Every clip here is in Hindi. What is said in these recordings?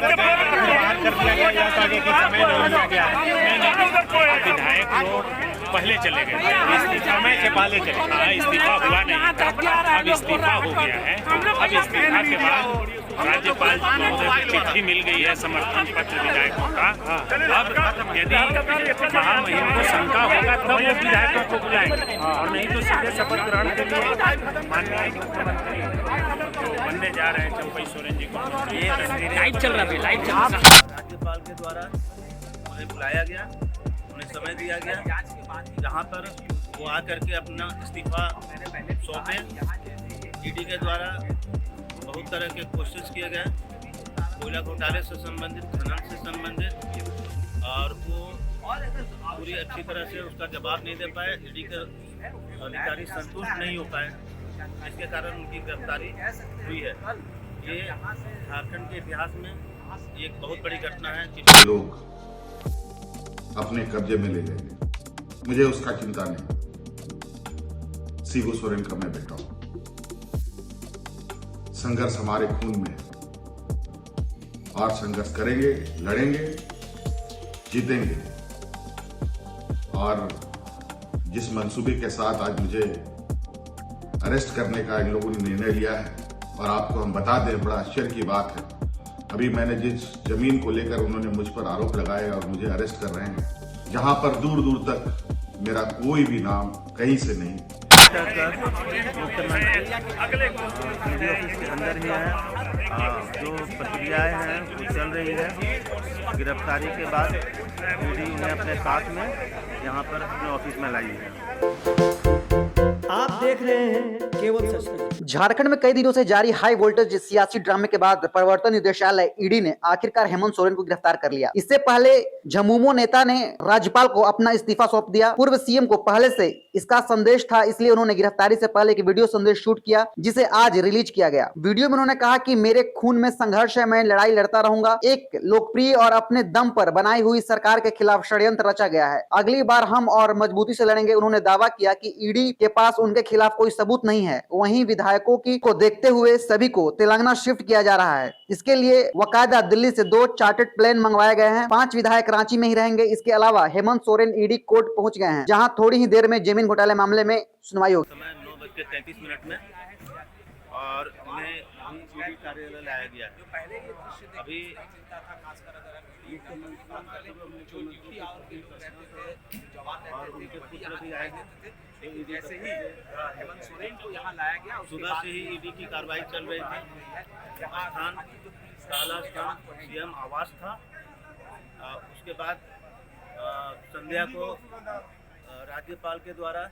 कर दिया गया या आगे के समय नहीं लिया गया है। विधायक लोग पहले चले गए, समय से पहले चले गए, इस्तीफा हुआ नहीं, अब इस्तीफा हो गया है। अब इस्तीफा के बाद राज्यपाल महोदय को चिट्ठी मिल गई है समर्थन पत्र विधायकों का। अब यदि महामहिम को शंका होगा तब वो विधायकों को बुलाएंगे और नहीं तो सीधे शपथ ग्रहण के लिए माननीय मुख्यमंत्री जो बनने जा रहे हैं चंपई सोरेन जी को ये लाइव चल रहा है, लाइव चल रहा है। राज्यपाल के द्वारा उन्हें बुलाया गया, उन्हें समय दिया गया, जहां पर वो आकर के अपना इस्तीफा सौंपे। ईडी के द्वारा बहुत तरह के क्वेश्चंस किए गए, कोयला घोटाले से संबंधित, खनन से संबंधित, और वो पूरी अच्छी तरह से उसका जवाब नहीं दे पाए। ईडी के अधिकारी संतुष्ट नहीं हो पाए, जिसके कारण उनकी गिरफ्तारी हुई है। ये झारखंड के इतिहास में एक बहुत बड़ी घटना है कि लोग अपने कब्जे में ले लेंगे, मुझे उसका चिंता नहीं। शिबू सोरेन का मैं बेटा हूं, संघर्ष हमारे खून में है और संघर्ष करेंगे, लड़ेंगे, जीतेंगे। और जिस मंसूबे के साथ आज मुझे अरेस्ट करने का इन लोगों ने निर्णय लिया है, और आपको हम बता दें, बड़ा आश्चर्य की बात है, अभी मैंने जिस जमीन को लेकर उन्होंने मुझ पर आरोप लगाए और मुझे अरेस्ट कर रहे हैं, जहां पर दूर दूर तक मेरा कोई भी नाम कहीं से नहीं। मुख्यमंत्री ऑफिस के अंदर ही है, जो प्रक्रियाएं हैं वो चल रही है। गिरफ्तारी के बाद ईडी उन्हें अपने साथ में यहाँ पर अपने ऑफिस में लाई है। आप देख रहे हैं केवल सच। झारखंड में कई दिनों से जारी हाई वोल्टेज सियासी ड्रामे के बाद प्रवर्तन निदेशालय ईडी ने आखिरकार हेमंत सोरेन को गिरफ्तार कर लिया। इससे पहले झमुमो नेता ने राज्यपाल को अपना इस्तीफा सौंप दिया। पूर्व सीएम को पहले से इसका संदेश था, इसलिए उन्होंने गिरफ्तारी से पहले एक वीडियो संदेश शूट किया, जिसे आज रिलीज किया गया। वीडियो में उन्होंने कहा कि मेरे खून में संघर्ष है, मैं लड़ाई लड़ता रहूंगा। एक लोकप्रिय और अपने दम पर बनाई हुई सरकार के खिलाफ षड्यंत्र रचा गया है, अगली बार हम और मजबूती से लड़ेंगे। उन्होंने दावा किया कि ईडी के पास उनके खिलाफ कोई सबूत नहीं है। वहीं विधायकों की को देखते हुए सभी को तेलंगाना शिफ्ट किया जा रहा है। इसके लिए वकायदा दिल्ली से 2 चार्टर्ड प्लेन मंगवाए गए हैं। 5 विधायक रांची में ही रहेंगे। इसके अलावा हेमंत सोरेन ईडी कोर्ट पहुंच गए हैं, जहां थोड़ी ही देर में जमीन घोटाले मामले में सुनवाई होगी। समय 9:33 में और उन्हें ईडी कार्यालय लाया गया है। अभी और उनके पुत्र भी आएंगे। जैसे ही हेमंत सोरेन को यहाँ लाया गया, सुबह से ही ईडी की कार्रवाई चल रही थी। स्थान काला स्थान सीएम आवास था। उसके बाद संध्या को राज्यपाल के द्वारा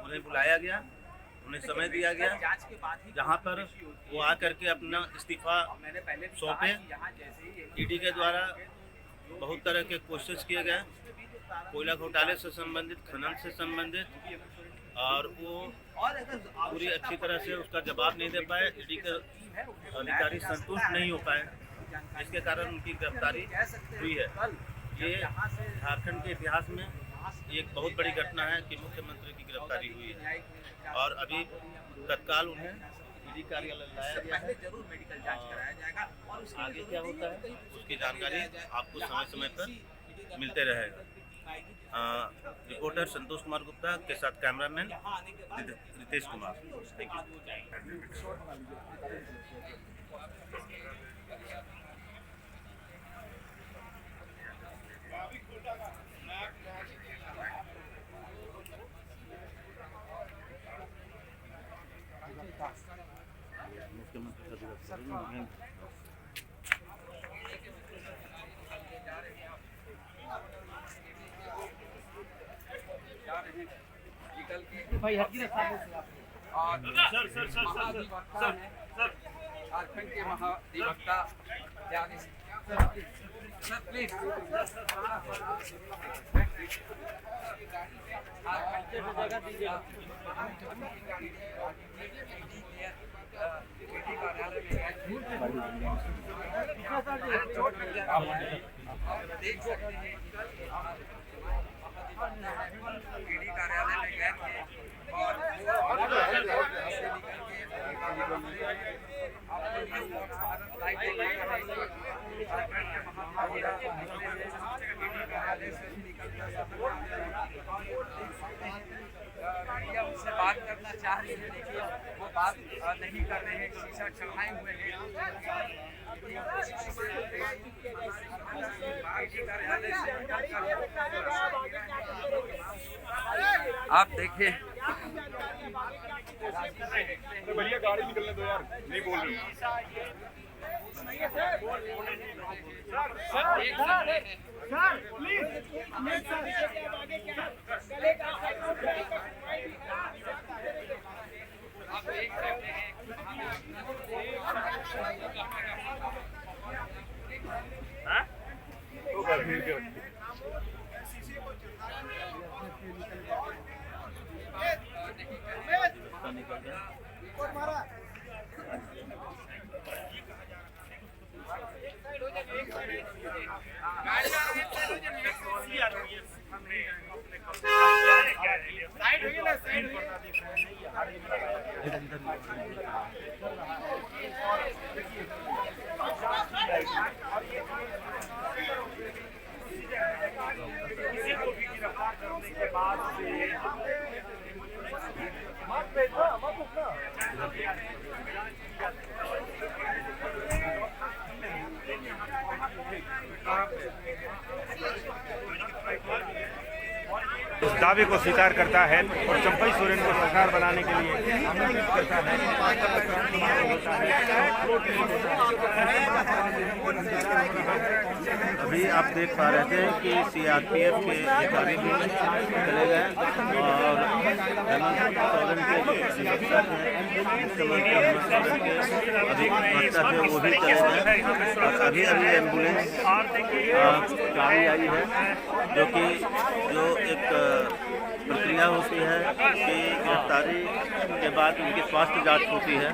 उन्हें बुलाया गया, उन्हें समय दिया गया, जहां पर वो आकर के अपना इस्तीफा सौंपे। ईडी के द्वारा बहुत तरह के क्वेश्चंस किए गए, कोयला घोटाले से संबंधित, खनन से संबंधित, और वो पूरी अच्छी तरह से उसका जवाब नहीं दे पाए। ईडी के अधिकारी संतुष्ट नहीं हो पाए, जिसके कारण उनकी गिरफ्तारी हुई है। ये झारखंड के इतिहास में एक बहुत बड़ी घटना है कि मुख्यमंत्री की गिरफ्तारी हुई है। और अभी तत्काल उन्हें ईडी कार्यालय लाया गया है। जरूर मेडिकल जांच कराया जाएगा और आगे क्या होता है उसकी जानकारी आपको समय समय पर मिलते रहेगा। रिपोर्टर संतोष कुमार गुप्ता के साथ cameraman Ritesh Kumar. Thank you. Jharkhand के महाधिवक्ता सर प्लीज जगह दीजिए। देख सकते हैं ईडी कार्यालय में गए थे और से निकल के मीडिया उनसे बात करना चाह रही है, लेकिन वो बात नहीं कर रहे हैं, शीशा चढ़ाए हुए हैं। आप देखिए, भैया गाड़ी निकलने दो यार, नहीं बोल रहे। इस दावे को स्वीकार करता है और चंपई सोरेन को सरकार बनाने के लिए आमंत्रित करता है। अभी आप देख पा रहे थे कि सीआरपीएफ के अधिकारी भी चले गए और हेमंत सोरेन के जो अफसर हैं, इस समय के हेमंत सोरेन के अधिक थे वो भी चले गए। और अभी अभी एम्बुलेंस गाड़ी आई है, जो एक प्रक्रिया होती है कि गिरफ्तारी के बाद उनकी स्वास्थ्य जांच होती है,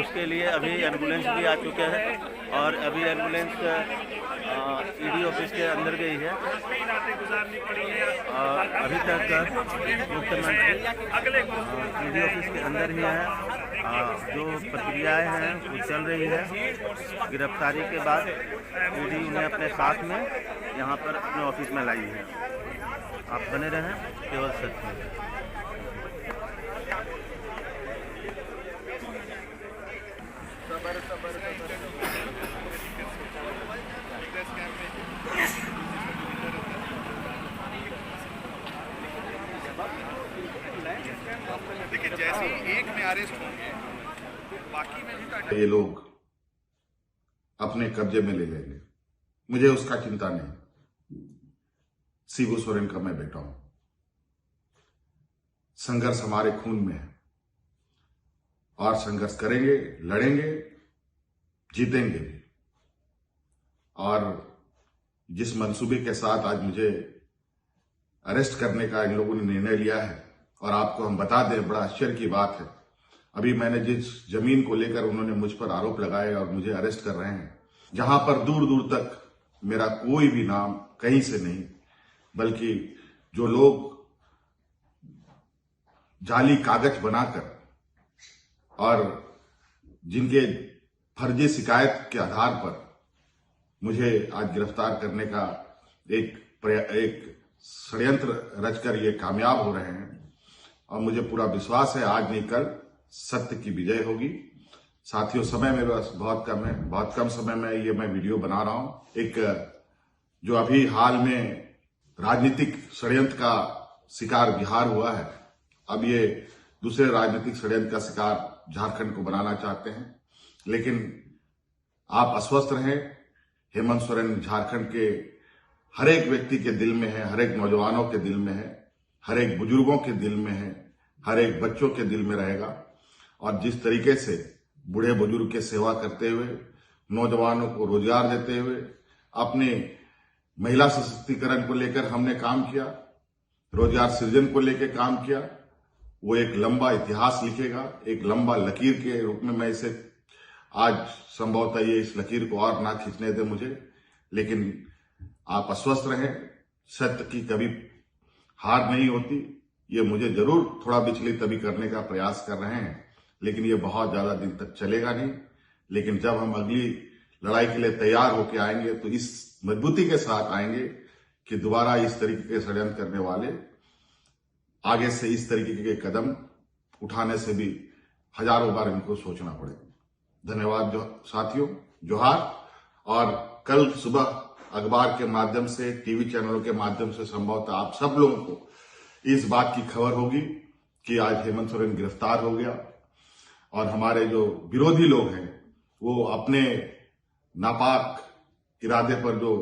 उसके लिए अभी एम्बुलेंस भी आ चुके हैं और अभी एम्बुलेंस ईडी ऑफिस के अंदर गई है और अभी तक मुख्यमंत्री ईडी ऑफिस के अंदर ही है। जो प्रक्रियाएं हैं वो चल रही है। गिरफ्तारी के बाद ईडी उन्हें अपने साथ में यहाँ पर अपने ऑफिस में लाई है। आप बने रहें केवल सच में। देखिए, जैसे एक में अरेस्ट होंगे, बाकी में भी ये लोग अपने कब्जे में ले लेंगे, मुझे उसका चिंता नहीं। शिबू सोरेन का मैं बेटा हूं। संघर्ष हमारे खून में है और संघर्ष करेंगे, लड़ेंगे, जीतेंगे भी। और जिस मंसूबे के साथ आज मुझे अरेस्ट करने का इन लोगों ने निर्णय लिया है, और आपको हम बता दें, बड़ा आश्चर्य की बात है, अभी मैंने जिस जमीन को लेकर उन्होंने मुझ पर आरोप लगाए और मुझे अरेस्ट कर रहे हैं, जहां पर दूर दूर तक मेरा कोई भी नाम कहीं से नहीं, बल्कि जो लोग जाली कागज बनाकर और जिनके फर्जी शिकायत के आधार पर मुझे आज गिरफ्तार करने का एक षड्यंत्र रचकर ये कामयाब हो रहे हैं। और मुझे पूरा विश्वास है आज नहीं कल सत्य की विजय होगी। साथियों, समय मेरे पास बहुत कम है, बहुत कम समय में ये मैं वीडियो बना रहा हूं। एक जो अभी हाल में राजनीतिक षड्यंत्र का शिकार बिहार हुआ है, अब ये दूसरे राजनीतिक षड्यंत्र का शिकार झारखंड को बनाना चाहते हैं। लेकिन आप अस्वस्थ रहें, हेमंत सोरेन झारखंड के हर एक व्यक्ति के दिल में है, हर एक नौजवानों के दिल में है, हर एक बुजुर्गों के दिल में है, हर एक बच्चों के दिल में रहेगा। और जिस तरीके से बूढ़े बुजुर्ग की सेवा करते हुए, नौजवानों को रोजगार देते हुए, अपने महिला सशक्तिकरण को लेकर हमने काम किया, रोजगार सृजन को लेकर काम किया, वो एक लंबा इतिहास लिखेगा। एक लंबा लकीर के रूप में मैं इसे आज संभवतः ये इस लकीर को और ना खींचने दे मुझे। लेकिन आप अस्वस्थ रहें, सत्य की कभी हार नहीं होती। ये मुझे जरूर थोड़ा विचलित अभी करने का प्रयास कर रहे हैं, लेकिन ये बहुत ज्यादा दिन तक चलेगा नहीं। लेकिन जब हम अगली लड़ाई के लिए तैयार होकर आएंगे तो इस मजबूती के साथ आएंगे कि दोबारा इस तरीके के षड्यंत्र करने वाले आगे से इस तरीके के कदम उठाने से भी हजारों बार इनको सोचना पड़े। धन्यवाद साथियों, जोहार। और कल सुबह अखबार के माध्यम से, टीवी चैनलों के माध्यम से संभवतः आप सब लोगों को इस बात की खबर होगी कि आज हेमंत सोरेन गिरफ्तार हो गया और हमारे जो विरोधी लोग हैं वो अपने नापाक इरादे पर जो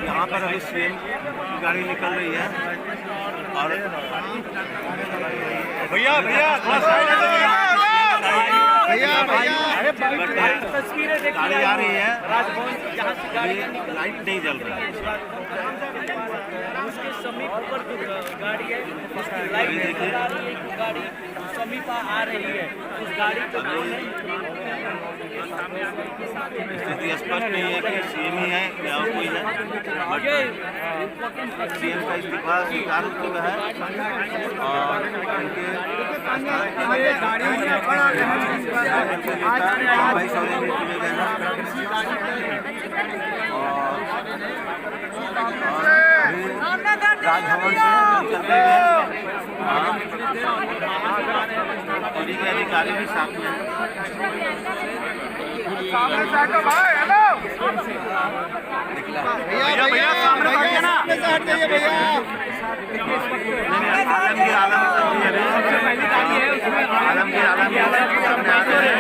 यहाँ पर अभी सीएम की गाड़ी निकल रही है और गाड़ी आ रही है, लाइट नहीं जल रहा है। उसके समीप ऊपर जो गाड़ी है उसकी लाइट नजर आ रही है कि गाड़ी समीप आ रही है। उस गाड़ी को स्थिति स्पष्ट नहीं है कि सीएम ही है या और कोई है, बट सीएम का इस्तीफा स्वीकार हो चुका है और उनके भाई सोरेन भी चुने गए राजभवन से निकलते हुए के अधिकारी भी साथ में भैया सामने बैठिए ना, आलमगीर सामने आ रहे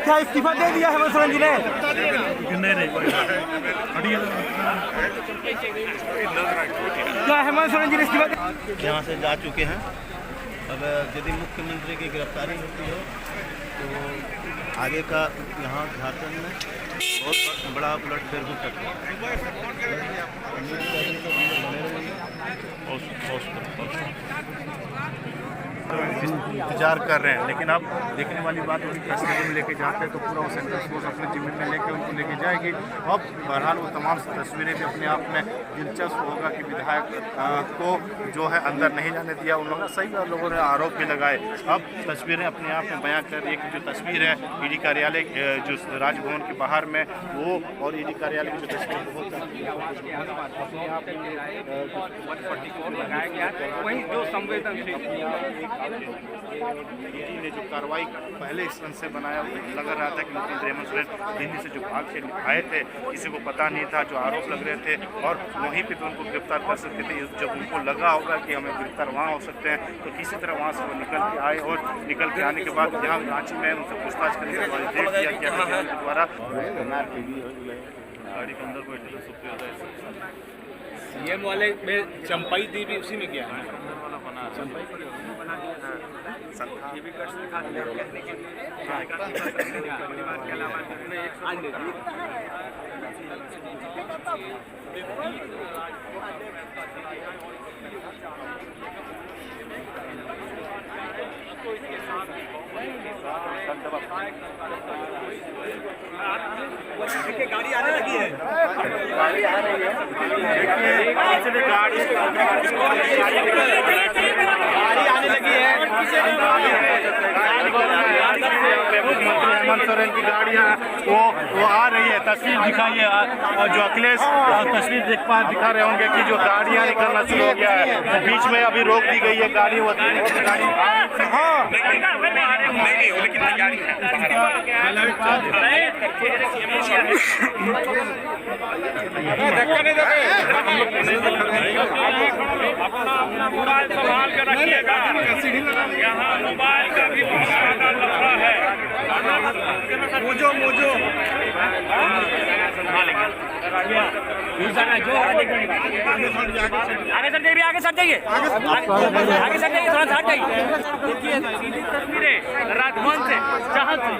क्या इस्तीफा दे दिया हेमंत सोरेन जी ने? क्या हेमंत सोरेन जी ने इस्तीफा यहाँ से जा चुके हैं। अब यदि मुख्यमंत्री की गिरफ्तारी होती है तो आगे का यहाँ झारखंड में बहुत बड़ा उलटफेर हो सकता है। इंतजार कर रहे हैं, लेकिन अब देखने वाली बात उनकी कस्टडी में लेके जाते हैं तो पूरा वो सेंट्रल फोर्स अपने जिम्मे में लेके उनको लेके जाएगी। अब बहरहाल वो तमाम तस्वीरें भी अपने आप में दिलचस्प होगा कि विधायक को जो है अंदर नहीं जाने दिया। उन लोगों सही लोगों ने आरोप भी लगाए। अब तस्वीरें अपने आप में बयां कर, एक जो तस्वीर है ईडी कार्यालय जो राजभवन के बाहर में वो और ईडी कार्यालय की जो तस्वीर बहुत अपने आप लगाया गया वही जो संवेदनशील ईडी ने जो कार्रवाई पहले इस सन से बनाया लग रहा था कि मुख्यमंत्री हेमंत सोरेन दिल्ली से जो भाग के आए थे किसी को पता नहीं था, जो आरोप लग रहे थे और वहीं पे तो उनको गिरफ्तार कर सकते थे। जब उनको लगा होगा कि हमें गिरफ्तार वहाँ हो सकते हैं तो किसी तरह वहाँ से वो निकल के आए और निकल के आने के बाद यहाँ रांची में उनसे पूछताछ करने के बाद डेट दिया गया द्वारा गाड़ी के अंदर बैठे सीएम वाले में चंपाई दी भी उसी में गया है। ये भी कष्ट दिखा दिया कहने के लिए गाड़ी आने लगी है। मुख्यमंत्री हेमंत सोरेन की गाड़ियाँ वो आ रही है। तस्वीर दिखाइए, और जो अखिलेश तस्वीर दिखा रहे होंगे कि जो गाड़ियाँ निकलना शुरू हो गया है, तो बीच में अभी रोक दी गई है गाड़ी। वो अपना मोबाइल संभाल के रखिएगा। यहाँ मोबाइल का भी लफड़ा है। मोजो आगे सर जाइए, आगे सर जाइए, आगे सर जाइए, थोड़ा हट जाइए। देखिए सीधी तस्वीरें राजभवन से, जहाँ से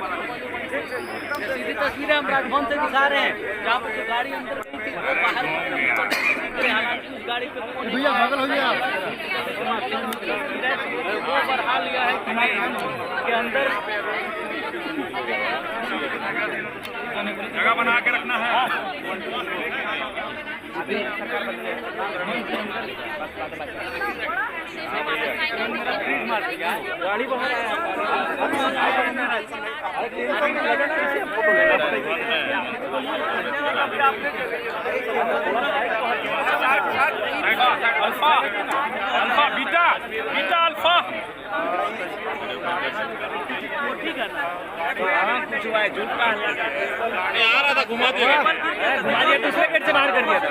सीधी तस्वीरें हम राजभवन से दिखा रहे हैं, जहाँ पर जो गाड़ी अंदर गई थी वो बाहर, हालांकि उस गाड़ी पे भैया बगल हो गया, वो बढ़ा लिया है कि अंदर जगह बना के रखना है। गाड़ी बाहर अल्फा बीटा अल्फा कुछ हुआ है, झूठ का आ रहा था, घुमा दिया दूसरे गेट से बाहर कर दिया था।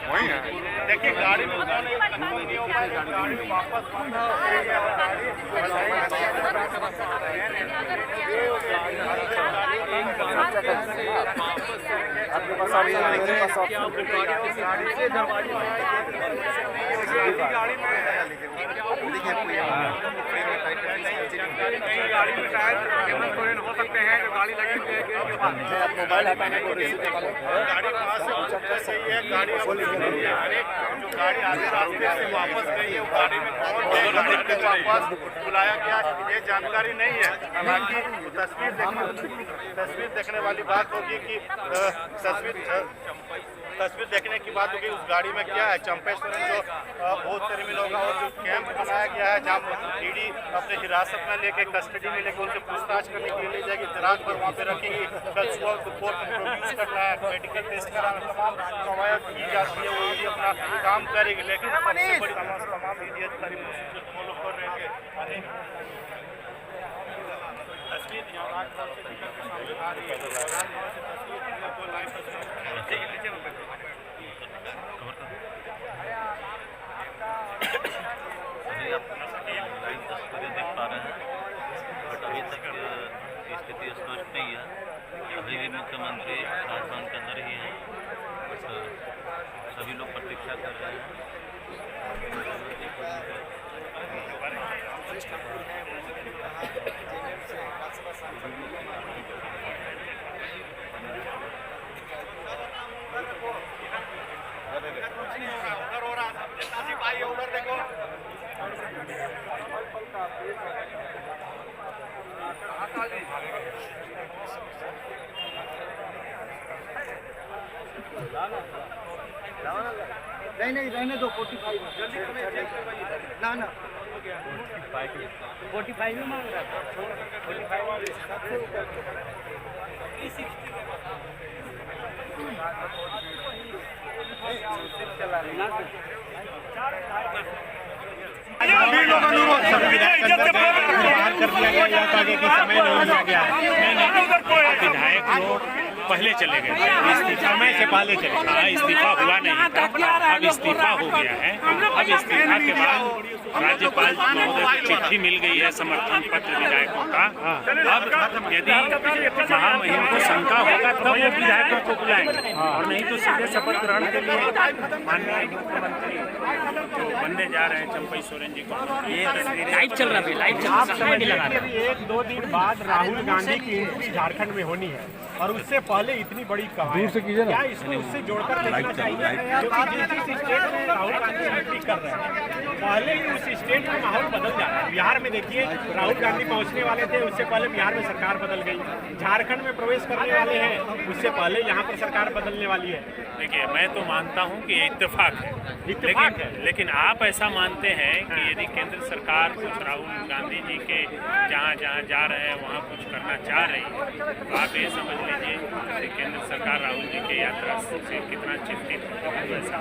वही है, देखिए गाड़ी में नहीं हो पाएगा, गाड़ी वापस गाड़ी में शायद हेमंत सोरेन हो सकते हैं जो गाड़ी लगेंगे। मोबाइल हटाने को गाड़ी वहाँ से सही है, गाड़ी जो गाड़ी आगे रास्ते से वापस गई है, वो गाड़ी में कौन वापस बुलाया गया ये जानकारी नहीं है। हालांकि तस्वीर देखने वाली बात होगी कि तस्वीर देखने की बात होगी उस गाड़ी में क्या है। चंपेश्वरन जो बौद्ध टर्मिनल होगा और जो कैंप बनाया गया है जहाँ ईडी अपने हिरासत में लेके कस्टडी में लेके उनसे पूछताछ करने के लिए ले जाएगी, रात भर वहाँ पे रखेगी, कल सुबह कोर्ट में प्रोड्यूस करना है, मेडिकल टेस्ट कराना, तमाम कवायद की जाती है, वो ईडी अपना काम करेगी। लेकिन सबसे बड़ी तमाम ईडी अधिकारी फॉलो कर रहे हैं। तस्वीर राजभवन से निकल के सामने आ रही है, अभी आप लाइव तस्वीरें देख पा रहे हैं, बट अभी तक स्थिति स्पष्ट नहीं है। अभी भी मुख्यमंत्री राजभवन के अंदर ही हैं, सभी लोग प्रतीक्षा कर रहे हैं। नहीं रहने दो, 45 ना 45 में मांग रहा था, 45 विधायक लोग पहले चले गए, समय से पहले चले गए, इस्तीफा हुआ नहीं था, अब इस्तीफा हो गया है। अब इस्तीफा के बाद राज्यपाल महोदय को चिट्ठी मिल गई है समर्थन पत्र विधायकों का। अब यदि महामहिम को शंका होगा तब वो विधायकों को बुलाएंगे, और नहीं तो सीधे शपथ ग्रहण के लिए माननीय मुख्यमंत्री जो बनने जा रहे हैं चंपई सोरेन जी को ये लाइव चल रहा है, लाइव चल रहा है, समय भी लगा रहा है। 1-2 दिन बाद राहुल गांधी की एंट्री झारखंड में होनी है और उससे पहले इतनी बड़ी कवायद क्या इसको उससे जोड़कर देखना चाहिए, क्योंकि जिस स्टेट में राहुल गांधी एंट्री कर रहे हैं पहले ही उस स्टेट में माहौल बदल जा रहा है। बिहार में देखिए राहुल गांधी पहुंचने वाले थे, उससे पहले बिहार में सरकार बदल गई। झारखंड में प्रवेश करने वाले हैं, उससे पहले यहाँ पर सरकार बदलने वाली है। देखिए, मैं तो मानता हूँ कि ये इत्तेफाक है, लेकिन आप ऐसा मानते हैं कि यदि केंद्र सरकार कुछ राहुल गांधी जी के जहाँ जहाँ जा रहे हैं वहाँ कुछ करना चाह रही है, तो आप ये समझ लीजिए कि केंद्र सरकार राहुल जी की यात्रा से कितना चिंतित है, वैसा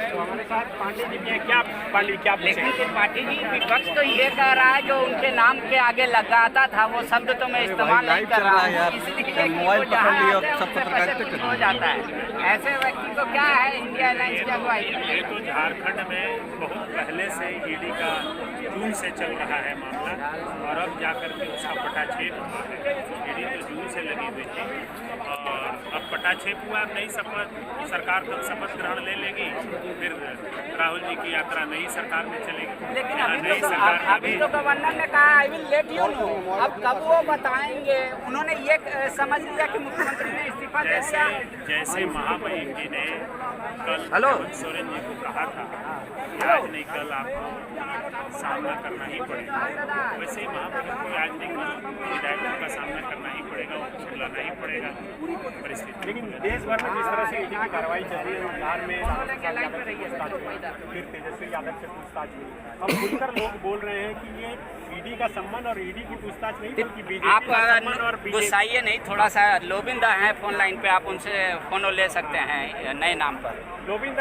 तो हमारे साथ पांडे जी के क्या लेकिन त्रिपाठी जी विपक्ष तो ये कह रहा है जो उनके नाम के आगे लगाता था वो शब्द तो मैं इस्तेमाल नहीं कर रहा हूँ, इसलिए मोबाइल पकड़ लिया सब पत्रकारिता हो जाता है। ऐसे व्यक्ति को क्या है इंडिया अलायंस की अगुवाई? ये तो झारखंड में बहुत पहले से ईडी का जून से चल रहा है मामला, और अब जाकर के उसका पटाक्षेप हुआ है। ईडी तो जून से लगी हुई थी और अब पटाक्षेप हुआ। नई सरकार तो शपथ ग्रहण ले लेगी, फिर राहुल जी की यात्रा नई सरकार में चलेगी। लेकिन अभी तो गवर्नर ने कहा I will let you know, अब कब वो बताएंगे? उन्होंने ये समझ लिया कि मुख्यमंत्री ने इस्तीफा दे दिया। जैसे महामहिम जी ने कल हेमंत सोरेन जी को कहा था कि आज नहीं कल आपको सामना करना ही पड़ेगा, वैसे ही महामहिम को आज नहीं कल विधायकों का सामना करना ही पड़ेगा, उनको बुलाना ही पड़ेगा परिस्थिति। लेकिन देश भर में जिस तरह से ईडी की कार्रवाई चल रही है, बिहार में फिर तेजस्वी यादव से पूछताछ हुई, अब खुलकर लोग बोल रहे हैं कि ये ईडी का संबंध और ईडी की पूछताछ नहीं बल्कि बीजेपी का संबंध और बीजेपी। गुस्साइए नहीं, थोड़ा सा लोबिंदा है फोन लाइन पे, आप उनसे फोन ले सकते हैं नए नाम पर। गोविंद